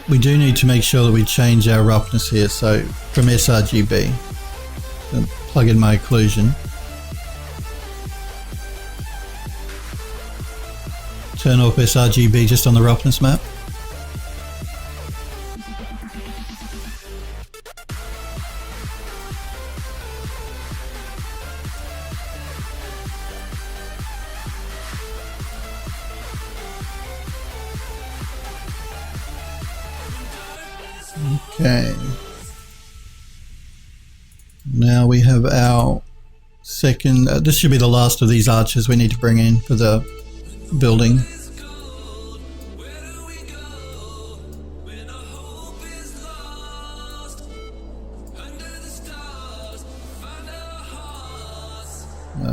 We do need to make sure that we change our roughness here. So from sRGB, plug in my occlusion. Turn off sRGB just on the roughness map. Okay. Now we have our second, this should be the last of these arches we need to bring in for the building.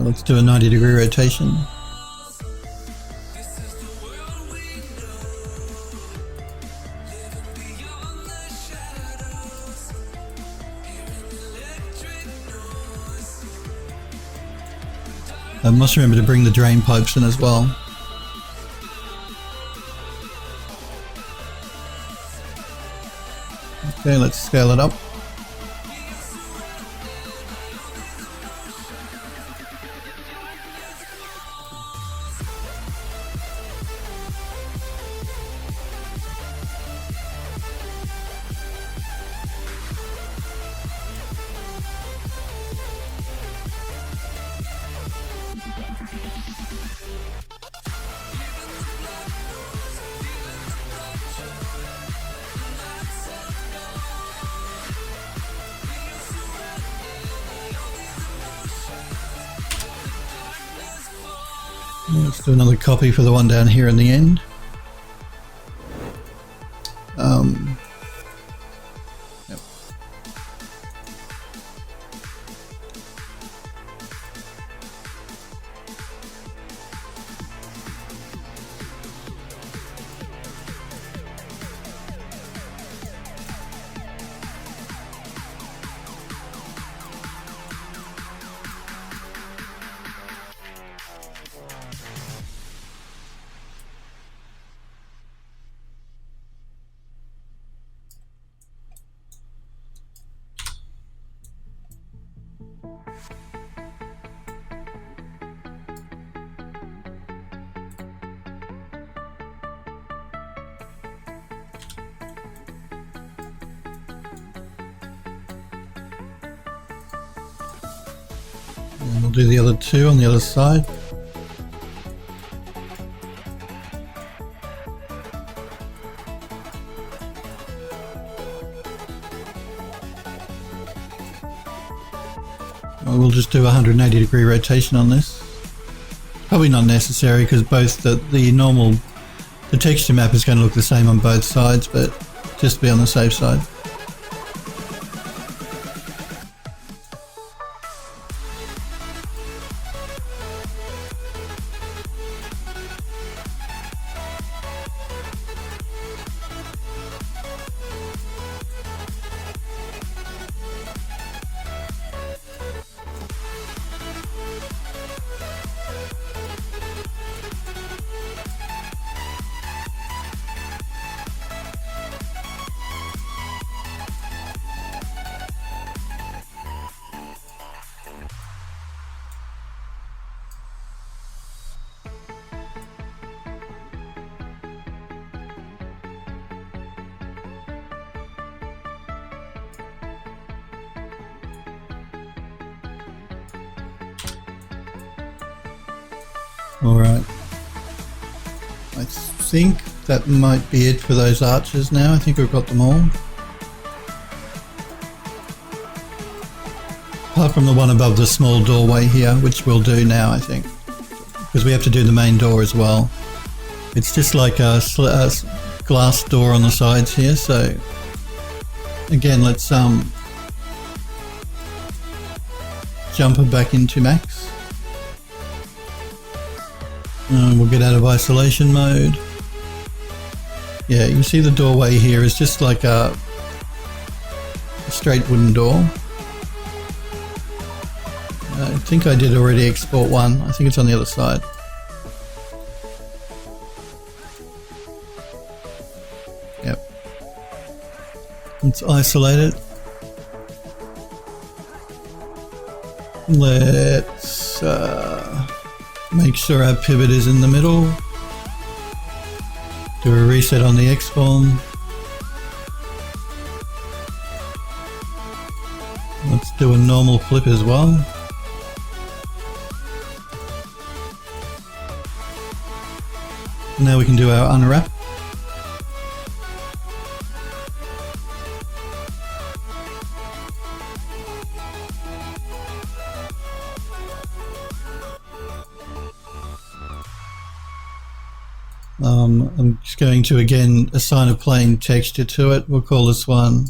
Let's do a 90-degree rotation. I must remember to bring the drain pipes in as well. Okay, let's scale it up. Let's do another copy for the one down here in the end. Yep. And we'll do the other two on the other side. We'll just do a 180-degree rotation on this. Probably not necessary because both the texture map is going to look the same on both sides, but just to be on the safe side. Alright, I think that might be it for those arches now. I think we've got them all. Apart from the one above the small doorway here, which we'll do now, I think. Because we have to do the main door as well. It's just like a glass door on the sides here, so... Again, let's jump it back into max. We'll get out of isolation mode. Yeah, you can see the doorway here is just like a straight wooden door. I think I did already export one. I think it's on the other side. Let's isolate it. Let's make sure our pivot is in the middle. Do a reset on the X-form. Let's do a normal flip as well. Now we can do our unwrap. I'm just going to again assign a plain texture to it. We'll call this one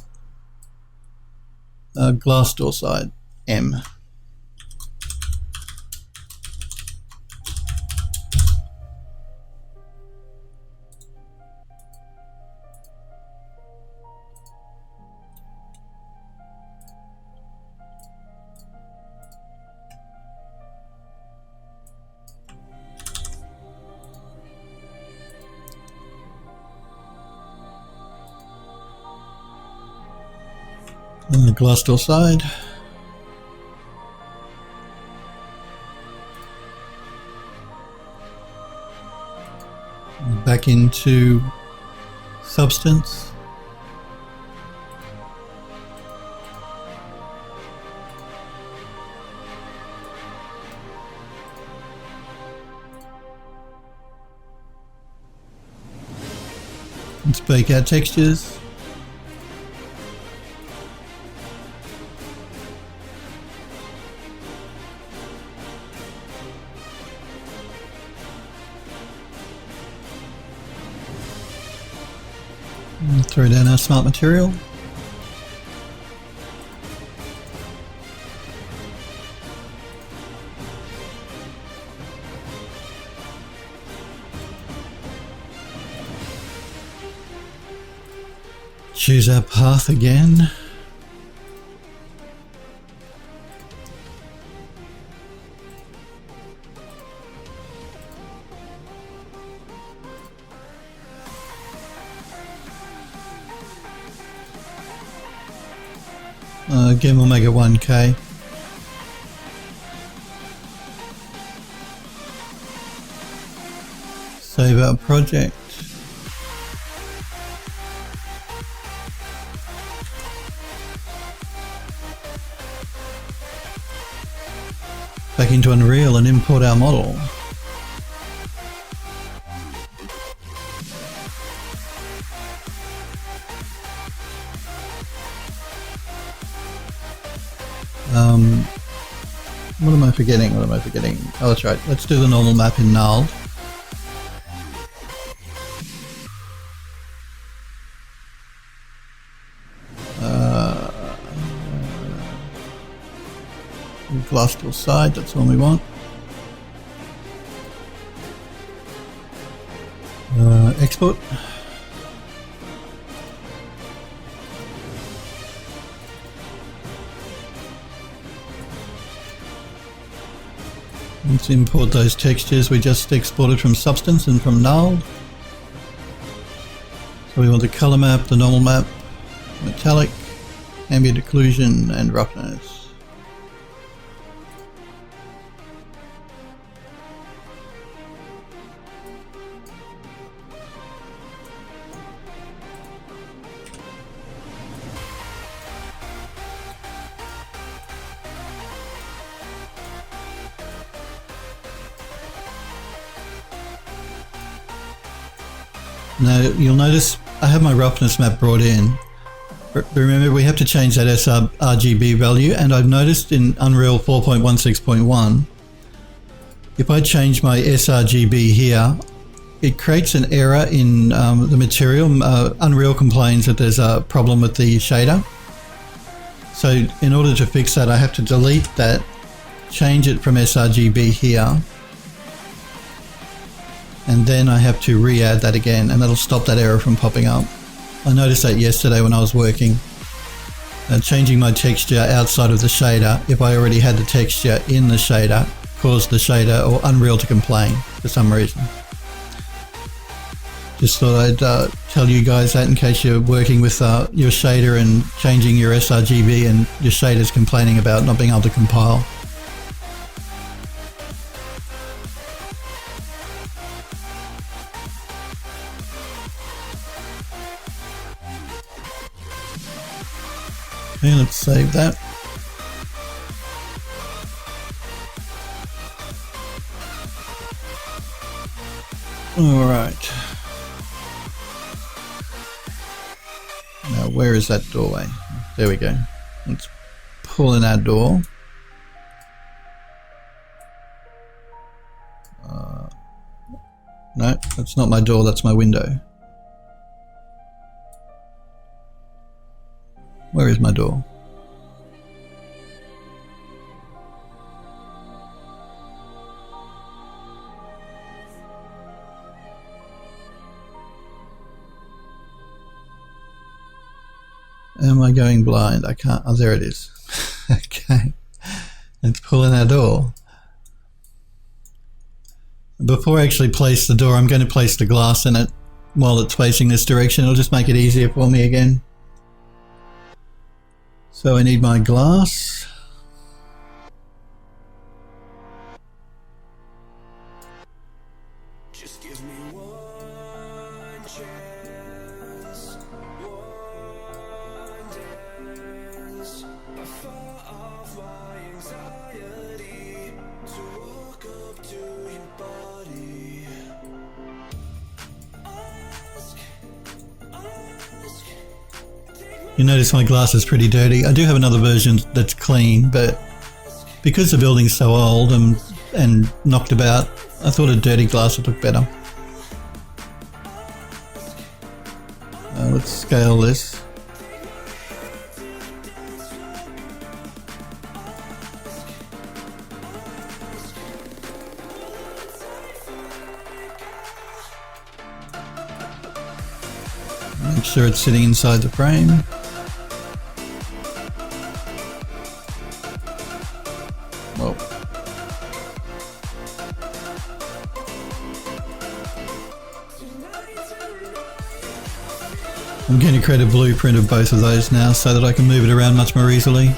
glass door side M. And the glass door side. Back into substance. Let's bake our textures. Throw down our smart material. Choose our path again. Again, we'll make it 1K. Save our project. Back into Unreal and import our model. What am I forgetting? What am I forgetting? Oh, that's right. Let's do the normal map in null. Glass door side, that's all we want. Export. Let's import those textures we just exported from Substance and from Null. So we want the color map, the normal map, metallic, ambient occlusion, and roughness. Now you'll notice I have my roughness map brought in. Remember, we have to change that sRGB value, and I've noticed in Unreal 4.16.1, if I change my sRGB here, it creates an error in the material. Unreal complains that there's a problem with the shader. So in order to fix that, I have to delete that, change it from sRGB here, and then I have to re-add that again, and that'll stop that error from popping up. I noticed that yesterday when I was working. Changing my texture outside of the shader, if I already had the texture in the shader, caused the shader or Unreal to complain for some reason. Just thought I'd tell you guys that in case you're working with your shader and changing your sRGB and your shader's complaining about not being able to compile. Okay, let's save that. All right. Now, where is that doorway? There we go. Let's pull in our door. No, that's not my door, that's my window. Where is my door? Am I going blind? I can't. Oh, there it is. Okay. Let's pull in our door. Before I actually place the door, I'm going to place the glass in it while it's facing this direction. It'll just make it easier for me again. So I need my glass. Just give me one chance, one dance. I fought off my anxiety to walk up to your body. You notice my glass is pretty dirty. I do have another version that's clean, but because the building's so old and knocked about, I thought a dirty glass would look better. Let's scale this. Make sure it's sitting inside the frame. Whoa. I'm going to create a blueprint of both of those now so that I can move it around much more easily.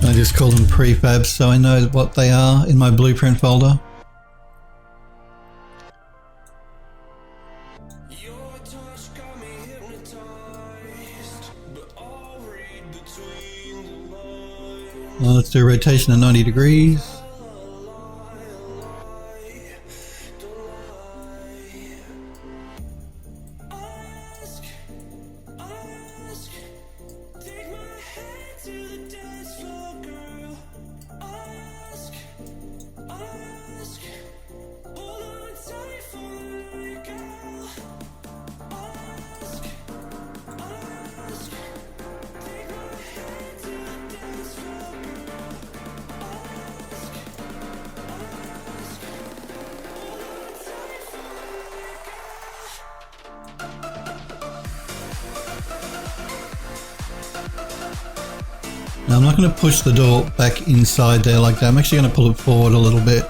I just call them prefabs so I know what they are in my blueprint folder. Now let's do a rotation of 90 degrees. Now I'm not going to push the door back inside there like that. I'm actually going to pull it forward a little bit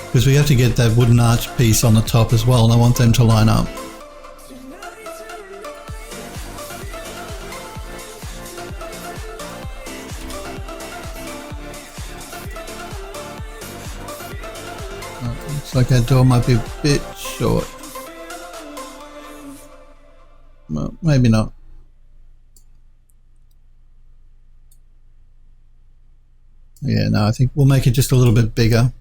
because we have to get that wooden arch piece on the top as well, and I want them to line up. Oh, looks like that door might be a bit short. Well, maybe not. Yeah, no, I think we'll make it just a little bit bigger.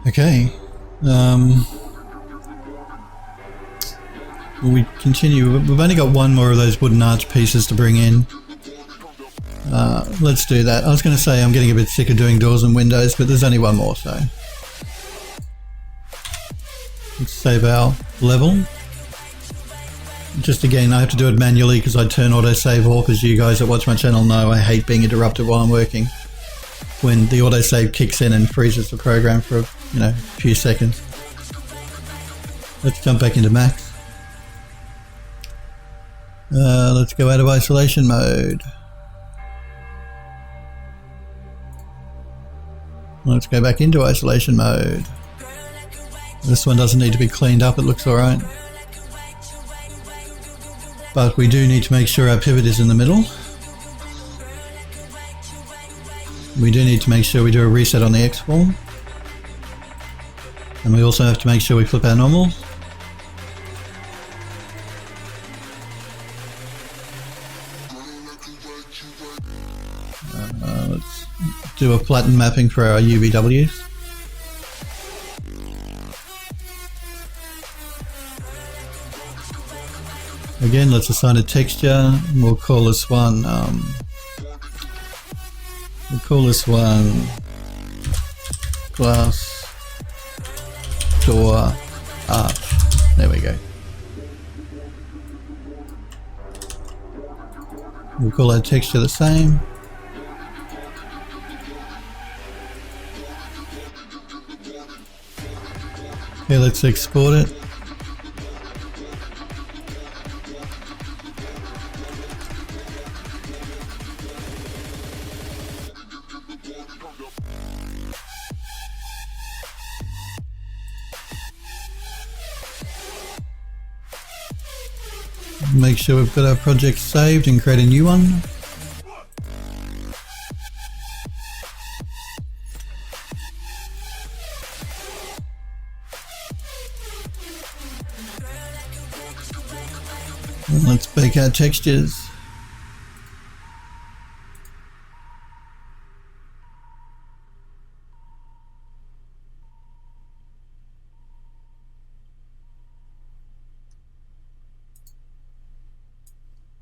Okay. We continue. We've only got one more of those wooden arch pieces to bring in. Let's do that. I was going to say I'm getting a bit sick of doing doors and windows, but there's only one more, so let's save our level. Just again, I have to do it manually because I turn autosave off. As you guys that watch my channel know, I hate being interrupted while I'm working. When the autosave kicks in and freezes the program for a few seconds. Let's jump back into max. Let's go out of isolation mode. Let's go back into isolation mode. This one doesn't need to be cleaned up, it looks alright. But we do need to make sure our pivot is in the middle. We do need to make sure we do a reset on the X-form. And we also have to make sure we flip our normals. Let's do a flatten mapping for our UVWs. Again, let's assign a texture. We'll call this one. Glass door arch. There we go. We'll call our texture the same. Okay, let's export it. Make sure we've got our project saved and create a new one. And let's bake our textures.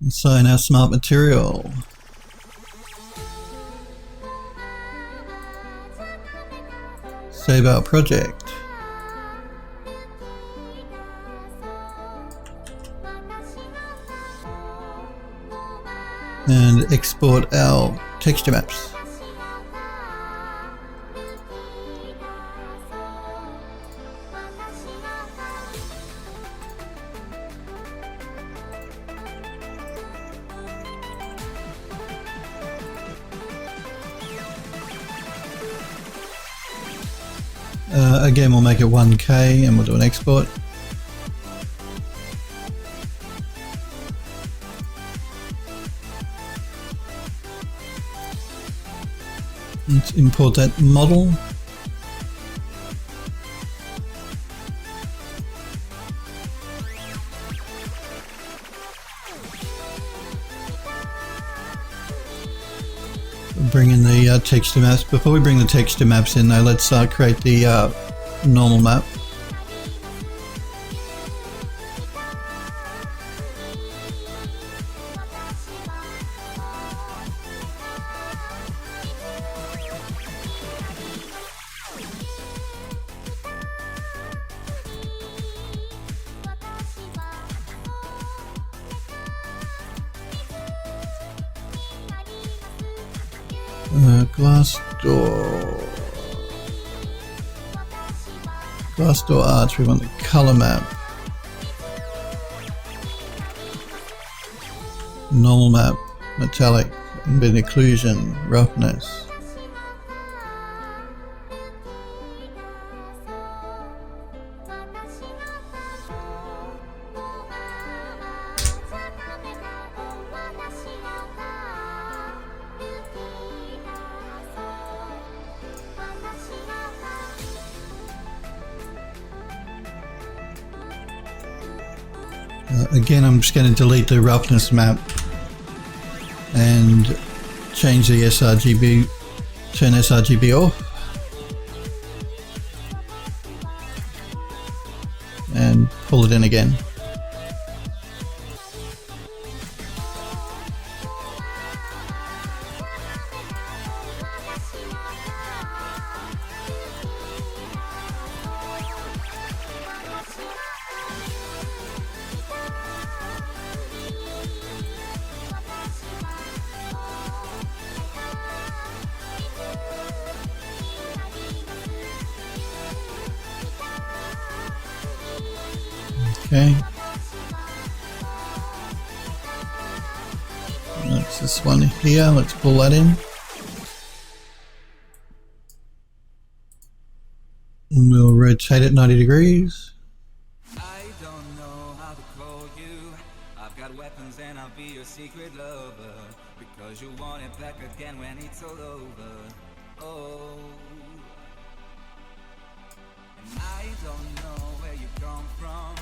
Assign our smart material. Save our project. And export our texture maps. Again, we'll make it 1K and we'll do an export. Let's import that model. Bring in the texture maps. Before we bring the texture maps in though, let's create the normal map. Glass door arch, we want the color map. Normal map, metallic, ambient occlusion, roughness. Again, I'm just going to delete the roughness map and change the sRGB, turn sRGB off. pull it in again. Okay. That's this one here. Let's pull that in. And we'll rotate it 90 degrees. I don't know how to call you. I've got weapons and I'll be your secret lover. Because you want it back again when it's all over. Oh. And I don't know where you come from.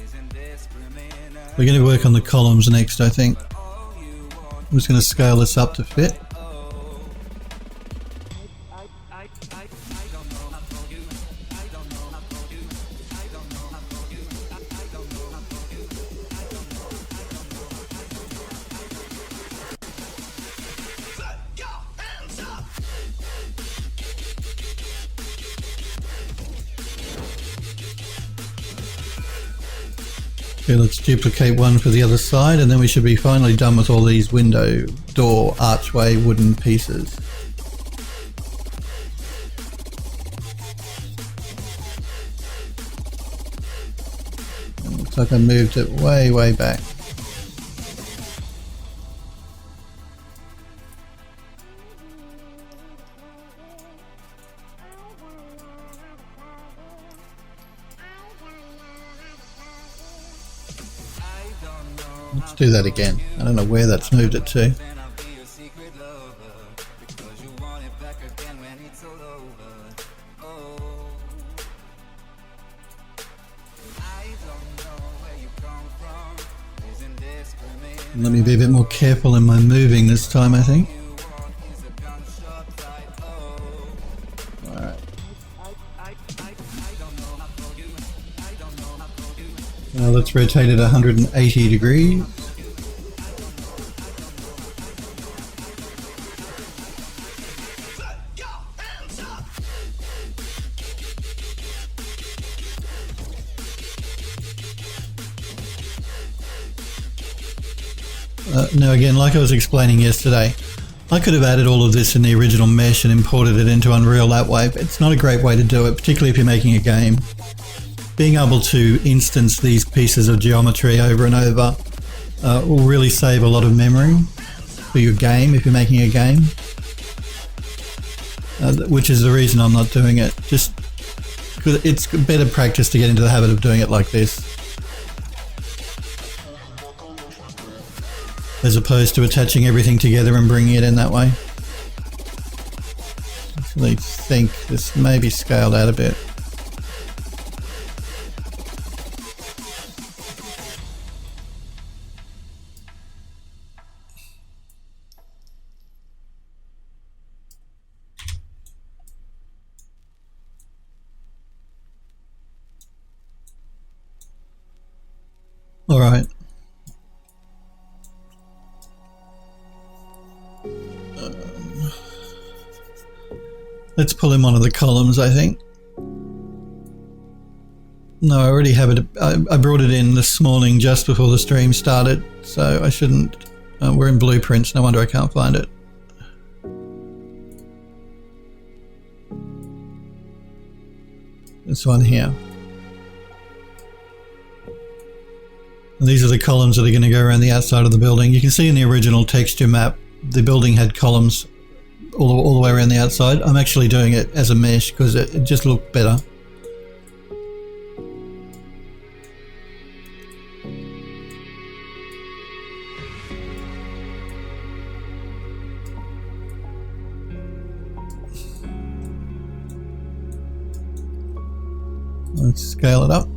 Isn't this criminal? We're going to work on the columns next, I think. I'm just going to scale this up to fit. Okay, let's duplicate one for the other side, and then we should be finally done with all these window, door, archway, wooden pieces. It looks like I moved it way back. Let's do that again. I don't know where that's moved it to. Let me be a bit more careful in my moving this time, I think. Alright. Now let's rotate it 180 degrees. Now again, like I was explaining yesterday, I could have added all of this in the original mesh and imported it into Unreal that way, but it's not a great way to do it, particularly if you're making a game. Being able to instance these pieces of geometry over and over will really save a lot of memory for your game if you're making a game, which is the reason I'm not doing it. Just because it's better practice to get into the habit of doing it like this, as opposed to attaching everything together and bringing it in that way. I actually think this may be scaled out a bit. All right. Let's pull in one of the columns, I think. No, I already have it. I brought it in this morning just before the stream started, so I shouldn't. We're in blueprints, no wonder I can't find it. This one here. And these are the columns that are going to go around the outside of the building. You can see in the original texture map, the building had columns all the way around the outside. I'm actually doing it as a mesh because it just looked better. Let's scale it up.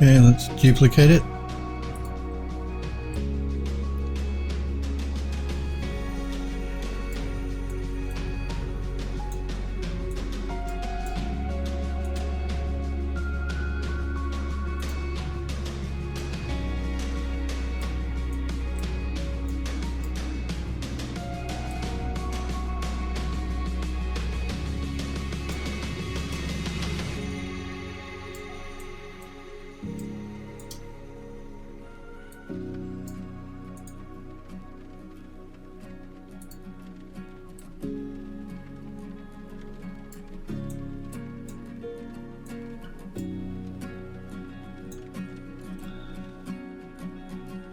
Okay, let's duplicate it.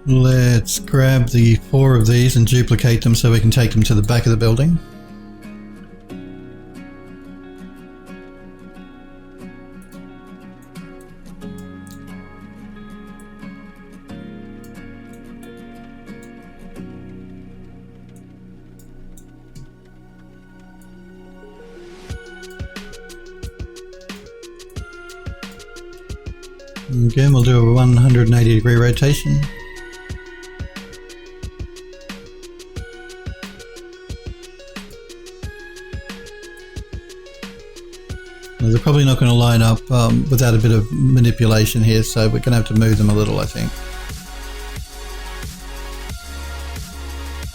Let's grab the 4 of these and duplicate them so we can take them to the back of the building. Again, we'll do a 180-degree rotation. They're probably not going to line up without a bit of manipulation here, so we're going to have to move them a little, I think.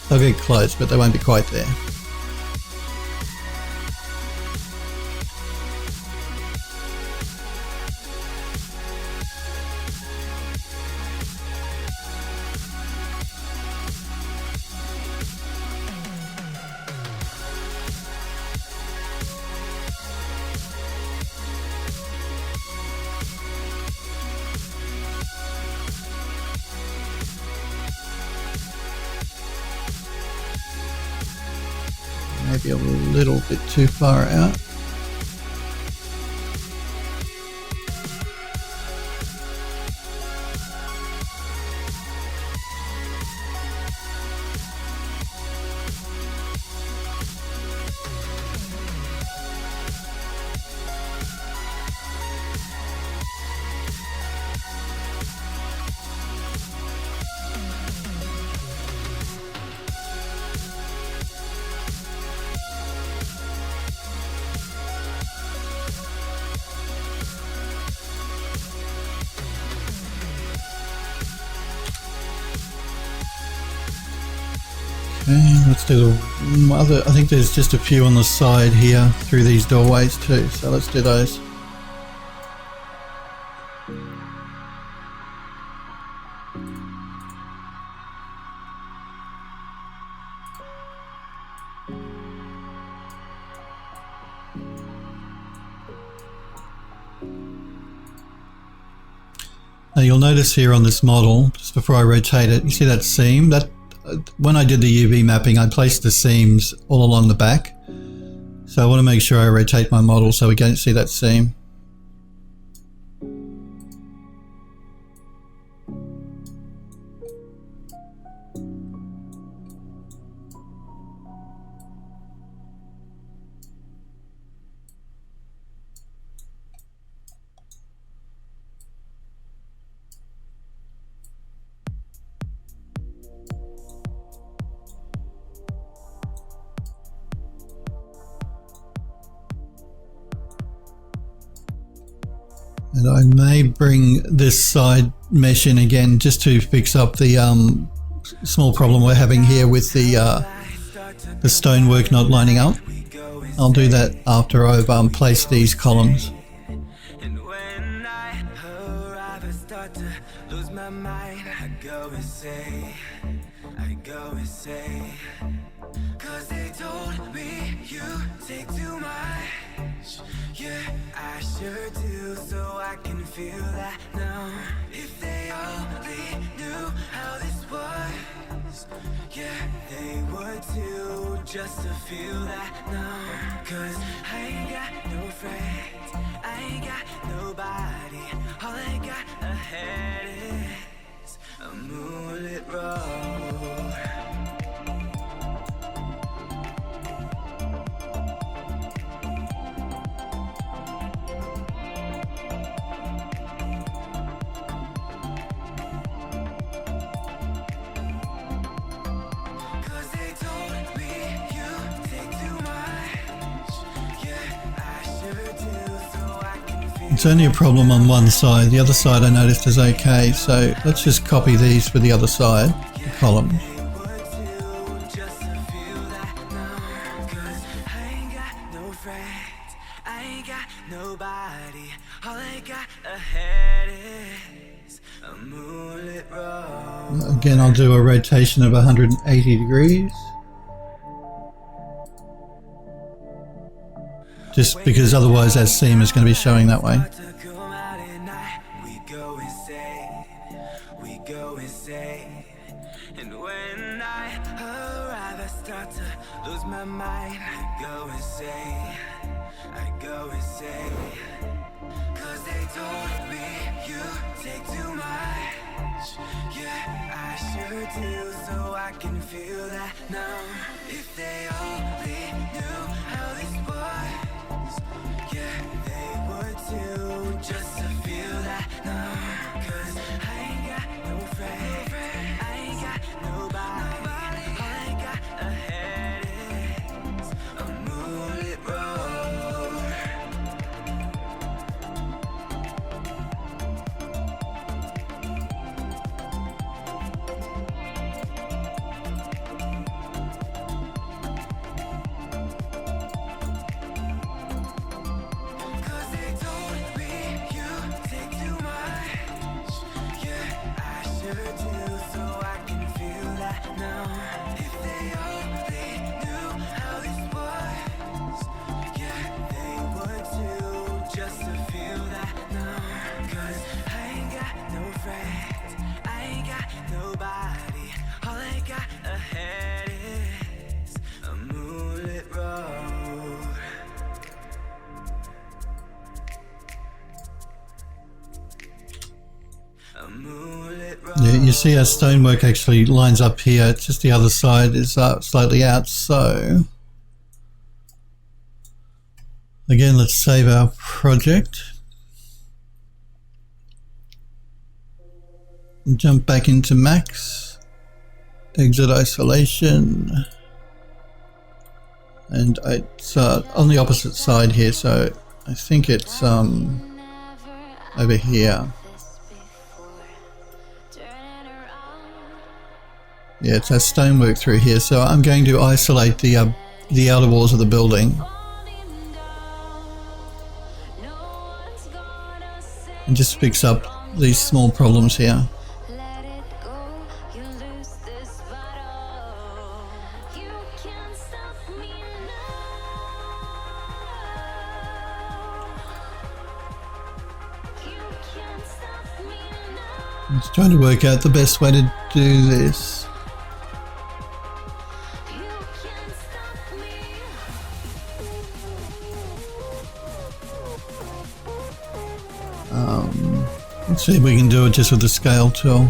They'll get close, but they won't be quite there. Maybe a little bit too far out. Okay, let's do the other. I think there's just a few on the side here through these doorways too, so let's do those. Now you'll notice here on this model, just before I rotate it, you see that seam? That when I did the UV mapping, I placed the seams all along the back. So I want to make sure I rotate my model so we don't see that seam. And I may bring this side mesh in again just to fix up the small problem we're having here with the stonework not lining up. I'll do that after I've placed these columns. And when I arrive, I start to lose my mind. I go insane. Cause they told me you take too much. Yeah, I sure do, so I can feel that now. If they only knew how this was, yeah, they would too, just to feel that now. Cause I ain't got no friends, I ain't got nobody. All I got ahead is a moonlit road. It's only a problem on one side. The other side I noticed is okay. So let's just copy these for the other side, the columns. Again, I'll do a rotation of 180 degrees. Just because otherwise that seam is going to be showing that way. Yeah, you see our stonework actually lines up here. It's just the other side is slightly out. So again, let's save our project. Jump back into Max. Exit isolation. And it's on the opposite side here, so I think it's over here. Yeah, it's our stonework through here, so I'm going to isolate the outer walls of the building. And just fix up these small problems here. I'm just trying to work out the best way to do this. Let's see if we can do it just with the scale tool.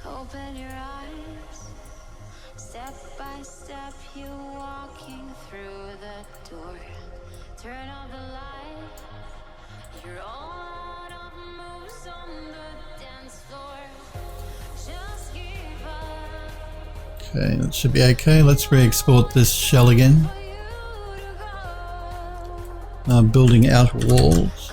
Open your eyes, step by step you walking through the door. Turn off the light, you're all out of moves on the dance floor. Just give up. Okay, that should be okay. Let's re-export this shell again. Building outer walls.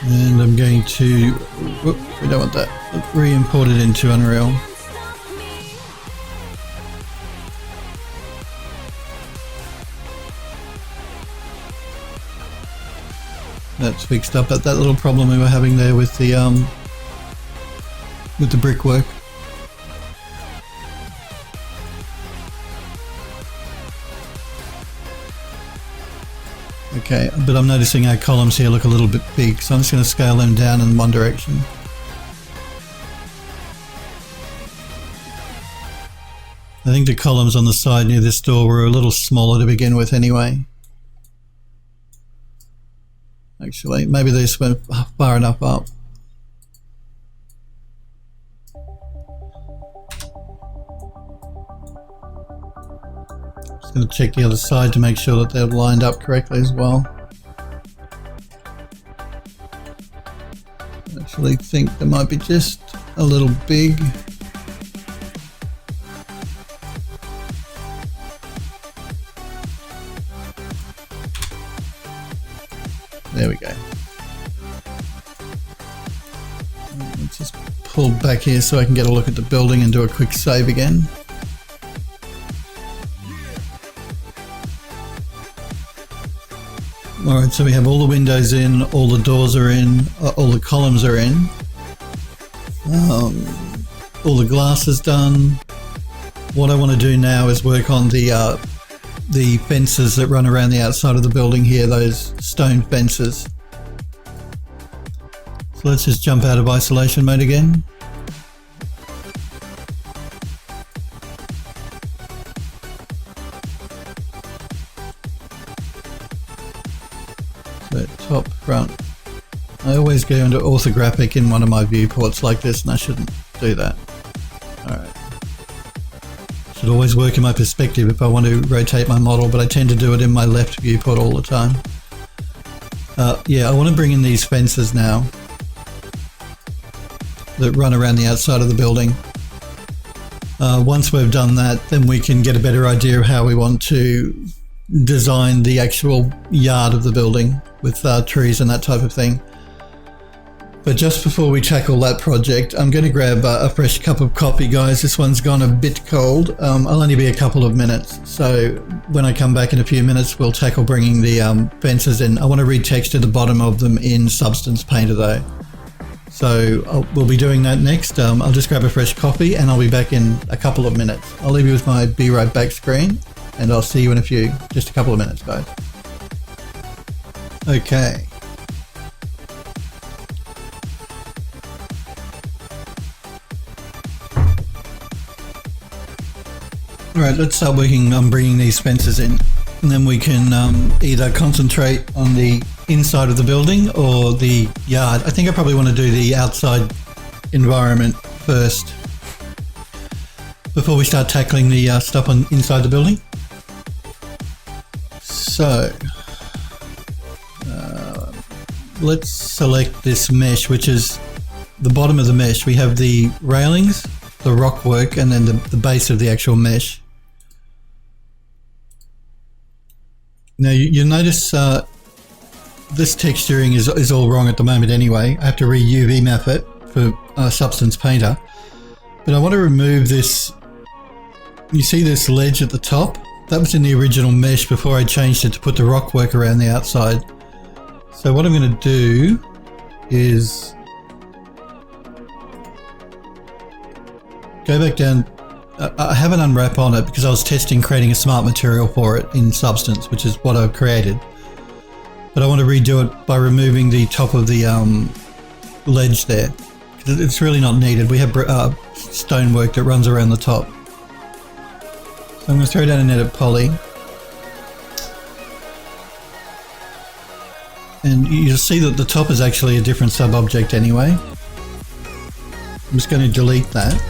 And I'm going to, whoop, we don't want that, re-import it into Unreal. That's fixed up that little problem we were having there with the brickwork. Okay, but I'm noticing our columns here look a little bit big, so I'm just going to scale them down in one direction. I think the columns on the side near this door were a little smaller to begin with anyway. Actually, maybe they just went far enough up. Just going to check the other side to make sure that they're lined up correctly as well. I actually think they might be just a little big. There we go. Let's just pull back here so I can get a look at the building and do a quick save again. Alright, so we have all the windows in, all the doors are in, all the columns are in. All the glass is done. What I want to do now is work on the fences that run around the outside of the building here, those stone fences. So let's just jump out of isolation mode again. So top, front. I always go into orthographic in one of my viewports like this, and I shouldn't do that. Alright. Should always work in my perspective if I want to rotate my model, but I tend to do it in my left viewport all the time. Yeah, I want to bring in these fences now that run around the outside of the building. Once we've done that, then we can get a better idea of how we want to design the actual yard of the building with trees and that type of thing. But just before we tackle that project, I'm going to grab a fresh cup of coffee, guys. This one's gone a bit cold. I'll only be a couple of minutes. So when I come back in a few minutes, we'll tackle bringing the fences in. I want to retexture the bottom of them in Substance Painter though. So we'll be doing that next. I'll just grab a fresh coffee and I'll be back in a couple of minutes. I'll leave you with my Be Right Back screen and I'll see you in just a couple of minutes, guys. Okay. Alright, let's start working on bringing these fences in, and then we can either concentrate on the inside of the building or the yard. I think I probably want to do the outside environment first before we start tackling the stuff on inside the building. So let's select this mesh, which is the bottom of the mesh. We have the railings, the rock work, and then the base of the actual mesh. Now you notice this texturing is all wrong at the moment anyway. I have to re-UV map it for Substance Painter. But I want to remove this. You see this ledge at the top? That was in the original mesh before I changed it to put the rock work around the outside. So what I'm going to do is go back down. I have an unwrap on it because I was testing creating a smart material for it in Substance, which is what I've created. But I want to redo it by removing the top of the ledge there. It's really not needed. We have stonework that runs around the top. So I'm going to throw down an edit poly. And you'll see that the top is actually a different sub-object anyway. I'm just going to delete that.